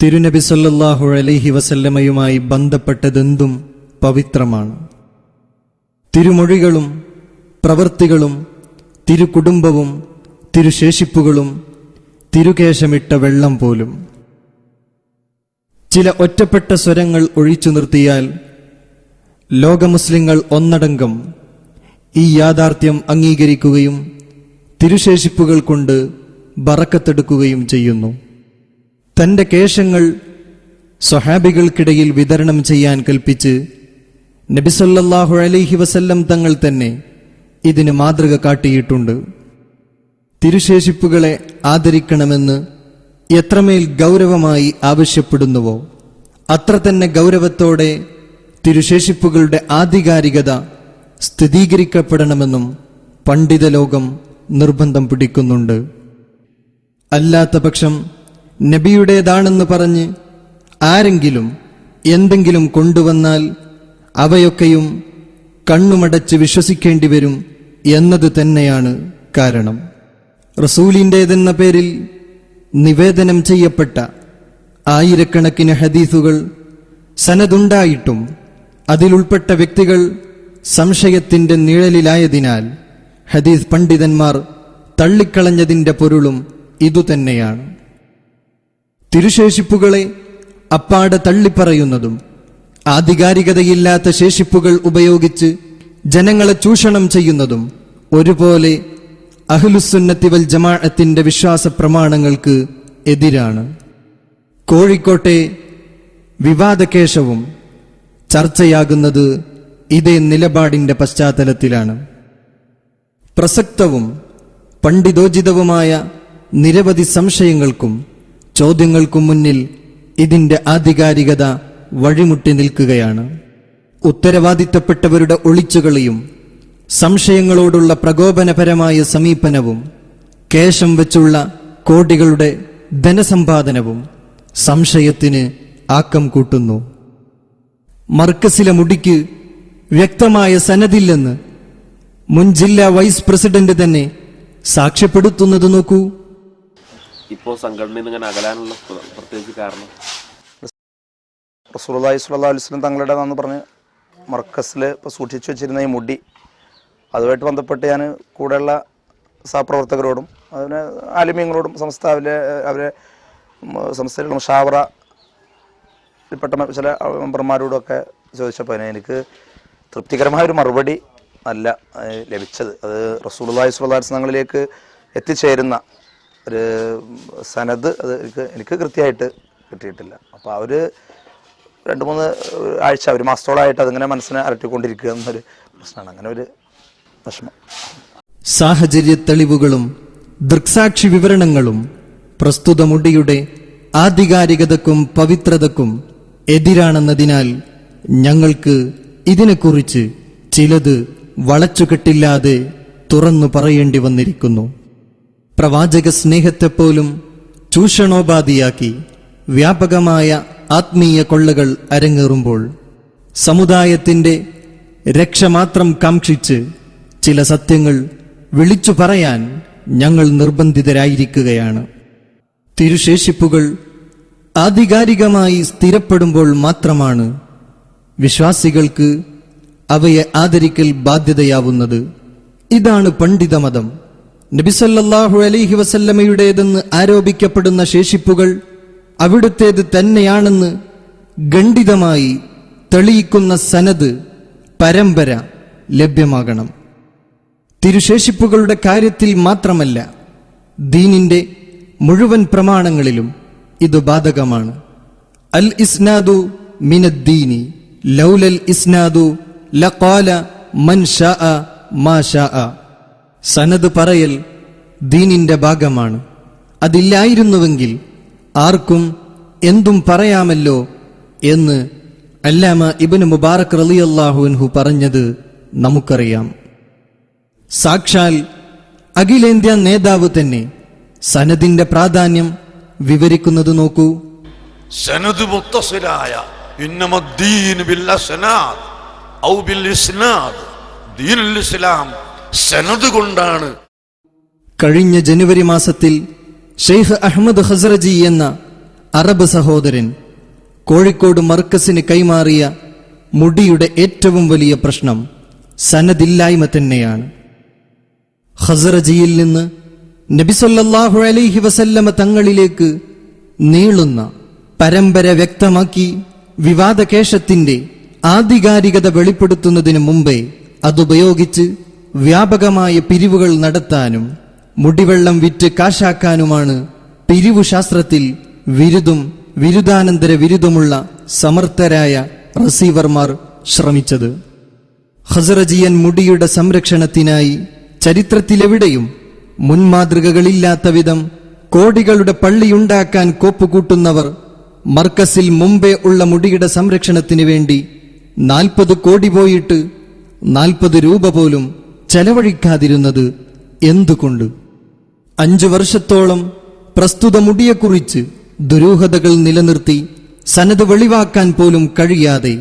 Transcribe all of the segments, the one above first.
തിരുനബി സല്ലല്ലാഹു അലൈഹി വസല്ലമയുമായി ബന്ധപ്പെട്ടതെന്തും പവിത്രമാണ്. തിരുമൊഴികളും പ്രവൃത്തികളും തിരുകുടുംബവും തിരുശേഷിപ്പുകളും തിരുകേശമിട്ട വെള്ളം പോലും. ചില ഒറ്റപ്പെട്ട സ്വരങ്ങൾ ഒഴിച്ചു നിർത്തിയാൽ ലോകമുസ്ലിങ്ങൾ ഒന്നടങ്കം ഈ യാഥാർത്ഥ്യം അംഗീകരിക്കുകയും തിരുശേഷിപ്പുകൾ കൊണ്ട് ബറക്കത്തെടുക്കുകയും ചെയ്യുന്നു. തന്റെ കേശങ്ങൾ സ്വഹാബികൾക്കിടയിൽ വിതരണം ചെയ്യാൻ കൽപ്പിച്ച് നബി സല്ലല്ലാഹു അലൈഹി വസല്ലം തങ്ങൾ തന്നെ ഇതിന് മാതൃക കാട്ടിയിട്ടുണ്ട്. തിരുശേഷിപ്പുകളെ ആദരിക്കണമെന്ന് എത്രമേൽ ഗൗരവമായി ആവശ്യപ്പെടുന്നുവോ അത്ര തന്നെ ഗൗരവത്തോടെ തിരുശേഷിപ്പുകളുടെ ആധികാരികത സ്ഥിരീകരിക്കപ്പെടണമെന്നും പണ്ഡിത ലോകം നിർബന്ധം പിടിക്കുന്നുണ്ട്. അല്ലാത്ത പക്ഷം നബിയുടേതാണെന്ന് പറഞ്ഞ് ആരെങ്കിലും എന്തെങ്കിലും കൊണ്ടുവന്നാൽ അവയൊക്കെയും കണ്ണുമടച്ച് വിശ്വസിക്കേണ്ടി വരും എന്നത് തന്നെയാണ് കാരണം. റസൂലിൻ്റേതെന്ന പേരിൽ നിവേദനം ചെയ്യപ്പെട്ട ആയിരക്കണക്കിന് ഹദീസുകൾ സനദുണ്ടായിട്ടും അതിലുൾപ്പെട്ട വ്യക്തികൾ സംശയത്തിന്റെ നിഴലിലായതിനാൽ ഹദീസ് പണ്ഡിതന്മാർ തള്ളിക്കളഞ്ഞതിന്റെ പൊരുളും ഇതുതന്നെയാണ്. തിരുശേഷിപ്പുകളെ അപ്പാടെ തള്ളിപ്പറയുന്നതും ആധികാരികതയില്ലാത്ത ശേഷിപ്പുകൾ ഉപയോഗിച്ച് ജനങ്ങളെ ചൂഷണം ചെയ്യുന്നതും ഒരുപോലെ അഹ്ലുസുന്നത്തി വൽ ജമാഅത്തിന്റെ വിശ്വാസ പ്രമാണങ്ങൾക്ക് എതിരാണ്. കോഴിക്കോട്ടെ വിവാദകേശവും ചർച്ചയാകുന്നത് ഇതേ നിലപാടിന്റെ പശ്ചാത്തലത്തിലാണ്. പ്രസക്തവും പണ്ഡിതോചിതവുമായ നിരവധി സംശയങ്ങൾക്കും ചോദ്യങ്ങൾക്കും മുന്നിൽ ഇതിന്റെ ആധികാരികത വഴിമുട്ടി നിൽക്കുകയാണ്. ഉത്തരവാദിത്തപ്പെട്ടവരുടെ ഒളിച്ചുകളിയും സംശയങ്ങളോടുള്ള പ്രകോപനപരമായ സമീപനവും കേശം വെച്ചുള്ള കോടികളുടെ ധനസമ്പാദനവും സംശയത്തിന് ആക്കം കൂട്ടുന്നു. മർക്കസിലെ മുടിക്ക് വ്യക്തമായ സനദില്ലെന്ന് മുൻ ജില്ലാ വൈസ് പ്രസിഡന്റ് തന്നെ സാക്ഷ്യപ്പെടുത്തുന്നത് നോക്കൂ. ഇപ്പോൾ സംഘടനയിൽ ഇങ്ങനെ അകലാനുള്ള പ്രത്യേകിച്ച് കാരണം റസൂലുള്ളാഹി സ്വല്ലല്ലാഹു അലൈഹി വസല്ലം തങ്ങളുടേതാണെന്ന് പറഞ്ഞ് മർക്കസിൽ ഇപ്പോൾ സൂക്ഷിച്ചു വെച്ചിരുന്ന ഈ മുടി, അതുമായിട്ട് ബന്ധപ്പെട്ട് ഞാൻ കൂടെയുള്ള സഹപ്രവർത്തകരോടും അതിന് ആലിമീങ്ങളോടും അവരെ സംസ്ഥയിലുള്ള ഷാവറയിൽപ്പെട്ട ചില മെമ്പർമാരോടൊക്കെ ചോദിച്ചപ്പോൾ എനിക്ക് തൃപ്തികരമായൊരു മറുപടി അല്ല ലഭിച്ചത്. അത് റസൂലുള്ളാഹി സ്വല്ലല്ലാഹു അലൈഹി വസല്ലം തങ്ങളിലേക്ക് എത്തിച്ചേരുന്ന ഒരു സനദ് അത് എനിക്ക് കൃത്യമായിട്ട് കിട്ടിയിട്ടില്ല. അപ്പോൾ അവർ 2-3 ആഴ്ച ഒരു മാസത്തോളമായിട്ട് അതിങ്ങനെ മനസ്സിനെ അലട്ടിക്കൊണ്ടിരിക്കുക എന്നൊരു പ്രശ്നമാണ്. അങ്ങനെ ഒരു വിഷമം. സാഹചര്യ തെളിവുകളും ദൃക്സാക്ഷി വിവരണങ്ങളും പ്രസ്തുത മുടിയുടെ ആധികാരികതക്കും പവിത്രതക്കും എതിരാണെന്നതിനാൽ ഞങ്ങൾക്ക് ഇതിനെക്കുറിച്ച് ചിലത് വളച്ചുകെട്ടില്ലാതെ തുറന്നു പറയേണ്ടി വന്നിരിക്കുന്നു. പ്രവാചക സ്നേഹത്തെപ്പോലും ചൂഷണോപാധിയാക്കി വ്യാപകമായ ആത്മീയ കൊള്ളകൾ അരങ്ങേറുമ്പോൾ സമുദായത്തിന്റെ രക്ഷ മാത്രം കാംക്ഷിച്ച് ചില സത്യങ്ങൾ വിളിച്ചു പറയാൻ ഞങ്ങൾ നിർബന്ധിതരായിരിക്കുകയാണ്. തിരുശേഷിപ്പുകൾ ആധികാരികമായി സ്ഥിരപ്പെടുമ്പോൾ മാത്രമാണ് വിശ്വാസികൾക്ക് അവയെ ആദരിക്കൽ ബാധ്യതയാവുന്നത്. ഇതാണ് പണ്ഡിതമതം. നബി സല്ലല്ലാഹു അലൈഹി വസല്ലമയുടേതെന്ന് ആരോപിക്കപ്പെടുന്ന ശേഷിപ്പുകൾ അവിടുത്തേത് തന്നെയാണെന്ന് ഖണ്ഡിതമായി തെളിയിക്കുന്ന സനദ് പരമ്പര ലഭ്യമാകണം. തിരുശേഷിപ്പുകളുടെ കാര്യത്തിൽ മാത്രമല്ല, ദീനിന്റെ മുഴുവൻ പ്രമാണങ്ങളിലും ഇത് ബാധകമാണ്. അൽ ഇസ്നാദു മിനദ്ദീനി ലൗലൽ ഇസ്നാദു ലഖാല മൻ ശാഅ മാ ശാഅ. സനദ് പറയൽ ദീനിന്റെ ഭാഗമാണ്. അതില്ലായിരുന്നുവെങ്കിൽ ആർക്കും എന്തും പറയാമല്ലോ എന്ന് അല്ലാമ ഇബ്നു മുബാറക് റളിയല്ലാഹു അൻഹു പറഞ്ഞത് നമുക്കറിയാം. സാക്ഷാൽ അഖിലേന്ത്യാ നേതാവ് തന്നെ സനദിന്റെ പ്രാധാന്യം വിവരിക്കുന്നത് നോക്കൂ. സനദ് മുത്തസിലായ ഇന്നമദ്ദീനു ബിൽ അസ്നാദ് ഔ ബിൽ ഇസ്നാദ്, ദീനുൽ ഇസ്ലാം സനദ് കൊണ്ടാണ്. കഴിഞ്ഞ ജനുവരി മാസത്തിൽ ഷെയ്ഖ് അഹ്മദ് ഖസ്റജി എന്ന അറബ് സഹോദരൻ കോഴിക്കോട് മർക്കസിന് കൈമാറിയ മുടിയുടെ ഏറ്റവും വലിയ പ്രശ്നം സനദില്ലായ്മ തന്നെയാണ്. ഖസ്റജിയിൽ നിന്ന് നബി സല്ലല്ലാഹു അലൈഹി വസല്ലമ തങ്ങളിലേക്ക് നീളുന്ന പരമ്പര വ്യക്തമാക്കി വിവാദകേശത്തിന്റെ ആധികാരികത വെളിപ്പെടുത്തുന്നതിന് മുമ്പേ അതുപയോഗിച്ച് വ്യാപകമായ പിരിവുകൾ നടത്താനും മുടിവെള്ളം വിറ്റ് കാശാക്കാനുമാണ് പിരിവുശാസ്ത്രത്തിൽ വിരുദും വിരുദാനന്തര വിരുദുമുള്ള സമർത്ഥരായ റിസീവർമാർ ശ്രമിച്ചത്. ഖസ്റജിയൻ മുടിയുടെ സംരക്ഷണത്തിനായി ചരിത്രത്തിലെവിടെയും മുൻമാതൃകകളില്ലാത്ത വിധം കോടികളുടെ പള്ളിയുണ്ടാക്കാൻ കോപ്പുകൂട്ടുന്നവർ മർക്കസിൽ മുമ്പേ ഉള്ള മുടിയുടെ സംരക്ഷണത്തിന് വേണ്ടി 40 കോടി പോയിട്ട് 40 രൂപ പോലും ചെലവഴിക്കാതിരുന്നത് എന്തുകൊണ്ട്? 5 വർഷത്തോളം പ്രസ്തുത മുടിയെക്കുറിച്ച് ദുരൂഹതകൾ നിലനിർത്തി സനത് വെളിവാക്കാൻ പോലും കഴിയാതെ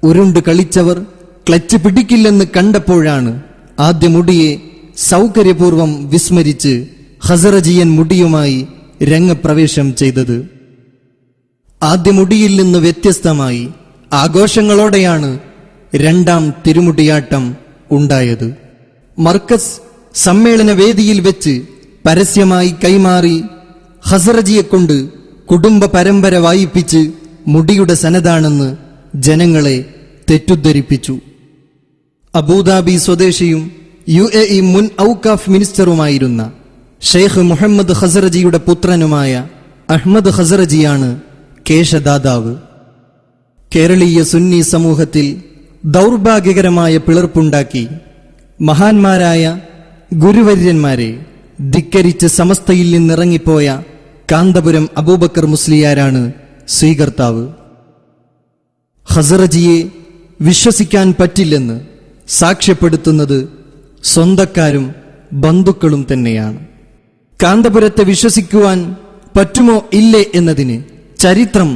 ഉരുണ്ട് കളിച്ചവർ ക്ലച്ച് പിടിക്കില്ലെന്ന് കണ്ടപ്പോഴാണ് ആദ്യ മുടിയെ സൗകര്യപൂർവം വിസ്മരിച്ച് ഖസ്റജിയൻ മുടിയുമായി രംഗപ്രവേശം ചെയ്തത്. ആദ്യ മുടിയിൽ നിന്ന് വ്യത്യസ്തമായി ആഘോഷങ്ങളോടെയാണ് രണ്ടാം തിരുമുടിയാട്ടം ഉണ്ടായത്. മർക്കസ് സമ്മേളന വേദിയിൽ വെച്ച് പരസ്യമായി കൈമാറി ഖസ്റജിയെക്കൊണ്ട് കുടുംബ പരമ്പര വായിപ്പിച്ച് മുടിയുടെ സനതാണെന്ന് ജനങ്ങളെ തെറ്റുദ്ധരിപ്പിച്ചു. അബൂദാബി സ്വദേശിയും UAE മുൻ ഔക്കാഫ് മിനിസ്റ്ററുമായിരുന്ന ഷെയ്ഖ് മുഹമ്മദ് ഖസ്റജിയുടെ പുത്രനുമായ അഹ്മദ് ഖസ്റജിയാണ് കേശദാതാവ്. കേരളീയ സുന്നി സമൂഹത്തിൽ ദൗർഭാഗ്യകരമായ പിളർപ്പുണ്ടാക്കി മഹാന്മാരായ ഗുരുവര്യന്മാരെ ധിക്കരിച്ച് സമസ്തയിൽ നിന്നിറങ്ങിപ്പോയ കാന്തപുരം അബൂബക്കർ മുസ്ലിയാരാണ് സ്വീകർത്താവ്. ഖസ്റജിയെ വിശ്വസിക്കാൻ പറ്റില്ലെന്ന് സാക്ഷ്യപ്പെടുത്തുന്നത് സ്വന്തക്കാരും ബന്ധുക്കളും തന്നെയാണ്. കാന്തപുരത്തെ വിശ്വസിക്കുവാൻ പറ്റുമോ ഇല്ലേ എന്നതിന് ചരിത്രം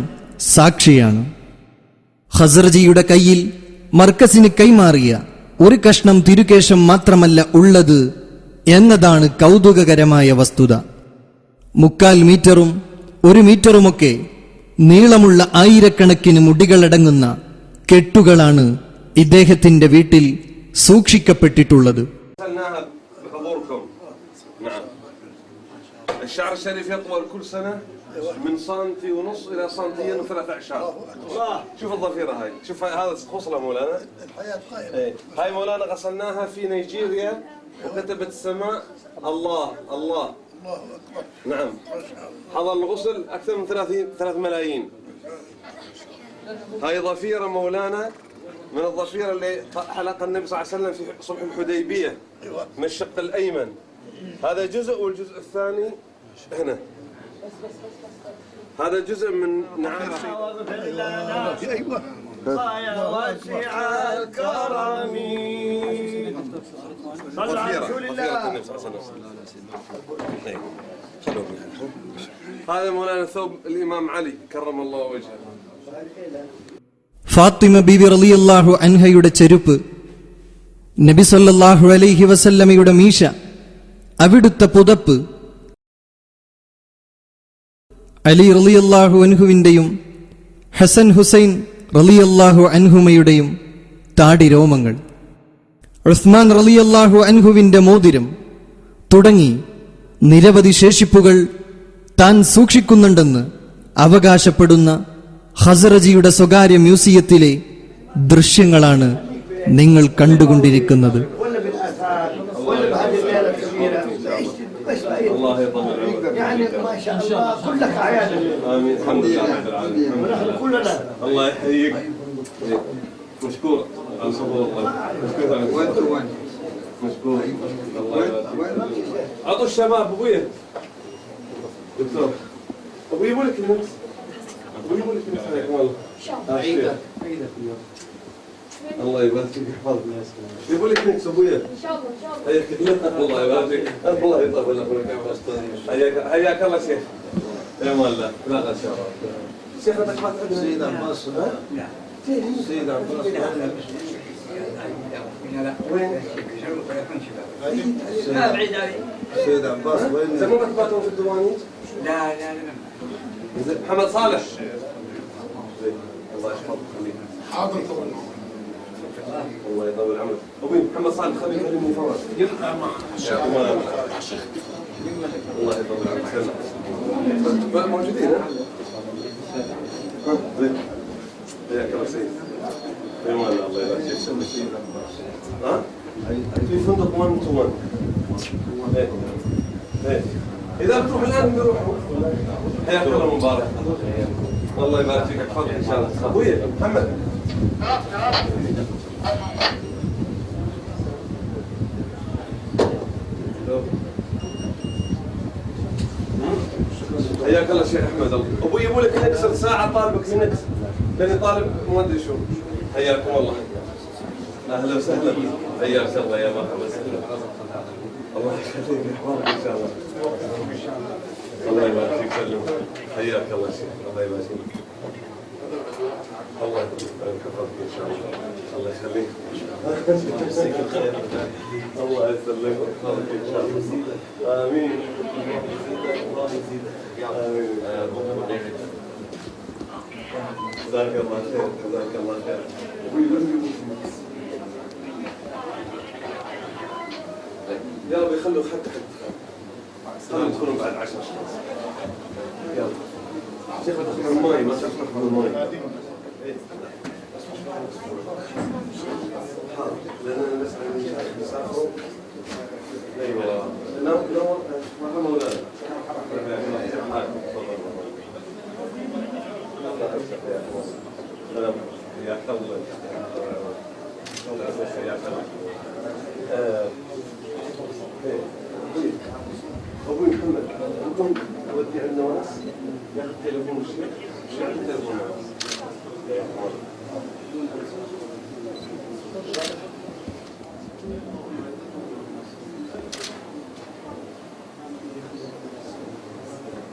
സാക്ഷിയാണ്. ഖസ്റജിയുടെ കയ്യിൽ മർക്കസിന് കൈമാറിയ ഒരു കഷ്ണം തിരുകേശം മാത്രമല്ല ഉള്ളത് എന്നതാണ് കൗതുകകരമായ വസ്തുത. 3/4 മീറ്ററും 1 മീറ്ററുമൊക്കെ നീളമുള്ള ആയിരക്കണക്കിന് മുടികളടങ്ങുന്ന കെട്ടുകളാണ് ഇദ്ദേഹത്തിന്റെ വീട്ടിൽ സൂക്ഷിക്കപ്പെട്ടിട്ടുള്ളത്. الشعر الشريف يطول كل سنة من سنتي ونص إلى سنتين و3 أعشار. شوف الضفيرة هاي، شوف هذا خصلة مولانا. هاي مولانا غسلناها في نيجيريا وكتبت السماء الله الله. نعم. حضر الغسل أكثر من 3 ملايين. هاي ضفيرة مولانا من الضفيرة اللي حلق النبي صلى الله عليه وسلم في صلح الحديبية من الشق الأيمن. هذا جزء والجزء الثاني هنا. هذا جزء من نعام ايوه يا واسع الكرم صلى على رسول الله. هذا مولانا ثوب الإمام علي كرم الله وجهه. ഫാത്തിമ ബീവി റളിയല്ലാഹു അൻഹയുടെ ചെരുപ്പ്, നബി സല്ലല്ലാഹു അലൈഹി വസല്ലമയുടെ മീശ, അവിടുത്തെ പുതപ്പ്, അലി റളിയല്ലാഹു അൻഹുവിന്റെയും ഹസൻ ഹുസൈൻ റളിയല്ലാഹു അൻഹുമയുടെയും താടി രോമങ്ങൾ, ഉസ്മാൻ റളിയല്ലാഹു അൻഹുവിന്റെ മോതിരം തുടങ്ങി നിരവധി ശേഷിപ്പുകൾ താൻ സൂക്ഷിക്കുന്നുണ്ടെന്ന് അവകാശപ്പെടുന്ന ഖസ്റജിയുടെ സ്വകാര്യ മ്യൂസിയത്തിലെ ദൃശ്യങ്ങളാണ് നിങ്ങൾ കണ്ടുകൊണ്ടിരിക്കുന്നത്. يعني ما شاء الله كلك عيال. آمين الحمد لله رب العالمين. كلنا الله يحييك. مشكور على الخبر والله. مشكور. مشكور. الله يبارك. عطوا الشباب ابويا. دكتور. ابوي يقول لك الناس. ابوي يقول لك الناس عليكم والله. عيدك عيدك الله يبارك فيك يحفظك. يقول لك نكس ابويا. ان شاء الله ان شاء الله. الله يبارك فيك. الله يطول عمرك يا استاذ. حياك الله شيخ. يا مولا لا ان شاء الله. شيخ سيد عباس. سيد عباس. وين؟ بعيد علي. سيد عباس وين؟ زمان تباتون في الديوانية؟ لا لا لا. محمد صالح. الله يحفظك خليك. حاضر طبعا. الله يطول عمرك. ابوي محمد صالح خليك خليني فوق. الله يطول عمرك. موجودين ها؟ زين. حياك الله سيد. ايمان الله يبارك فيك. ها؟ في فندق 1 to 1. ايه. إذا بتروح الآن بنروحوا. حياك الله مبارك. الله يبارك فيك احفظك إن شاء الله. أبوي محمد. حياك الله شيخ أحمد. أبوي يقول لك نكسر ساعة طالبك ينكسر. لأني طالب ما أدري شو. حياكم الله. أهلا وسهلا. حياك الله يا مرحبا وسهلا. الله يخليك يحفظك إن شاء الله. الله يبارك فيك سلم. حياك الله شيخ. الله يبارك فيك. الله يحفظك إن شاء الله. الله يخليك. الله يسلمك ويحفظك إن شاء الله. آمين. آمين. جزاك الله خير. جزاك الله خير. يا رب يخلوا حتى خلوا يدخلون بعد 10 اشخاص. يلا شيخ ادخل الماي ما تدخل الماي. حاضر لان نسال نسافروا. ايوه لا ما مولانا. سلام حياك الله. حياك الله. أبوي محمد أنتم تودي عندنا ناس ياخذ تليفون الشيخ شو ياخذ تليفون الناس؟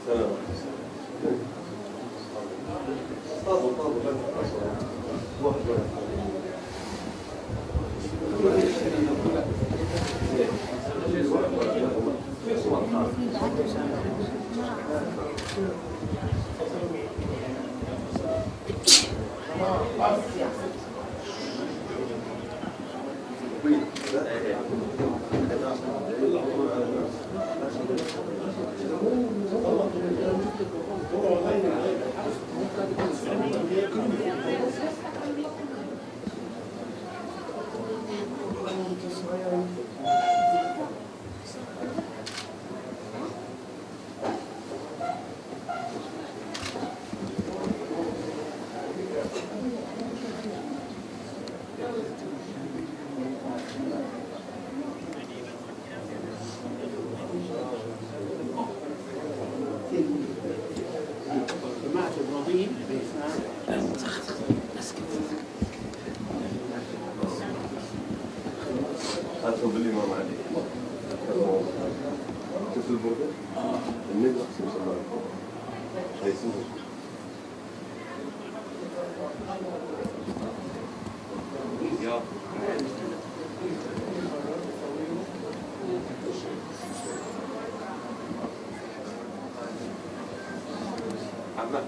سلام. طابوا واحد هاتوا بالإمام علي. شفت البرجر؟ النجم أقسم الله. هيسمه. يا. عمّا.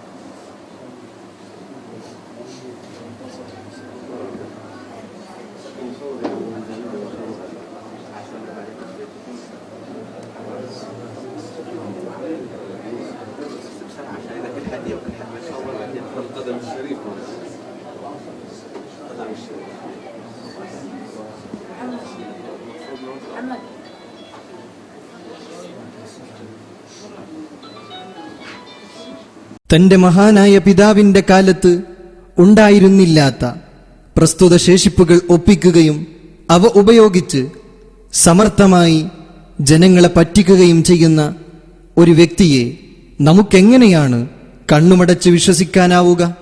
القدم الشريف القدم الشريف. محمد തന്റെ മഹാനായ പിതാവിന്റെ കാലത്ത് ഉണ്ടായിരുന്നില്ലാത്ത പ്രസ്തുത ശേഷിപ്പുകൾ ഒപ്പിക്കുകയും അവ ഉപയോഗിച്ച് സമർത്ഥമായി ജനങ്ങളെ പറ്റിക്കുകയും ചെയ്യുന്ന ഒരു വ്യക്തിയെ നമുക്കെങ്ങനെയാണ് കണ്ണുമടച്ച് വിശ്വസിക്കാനാവുക?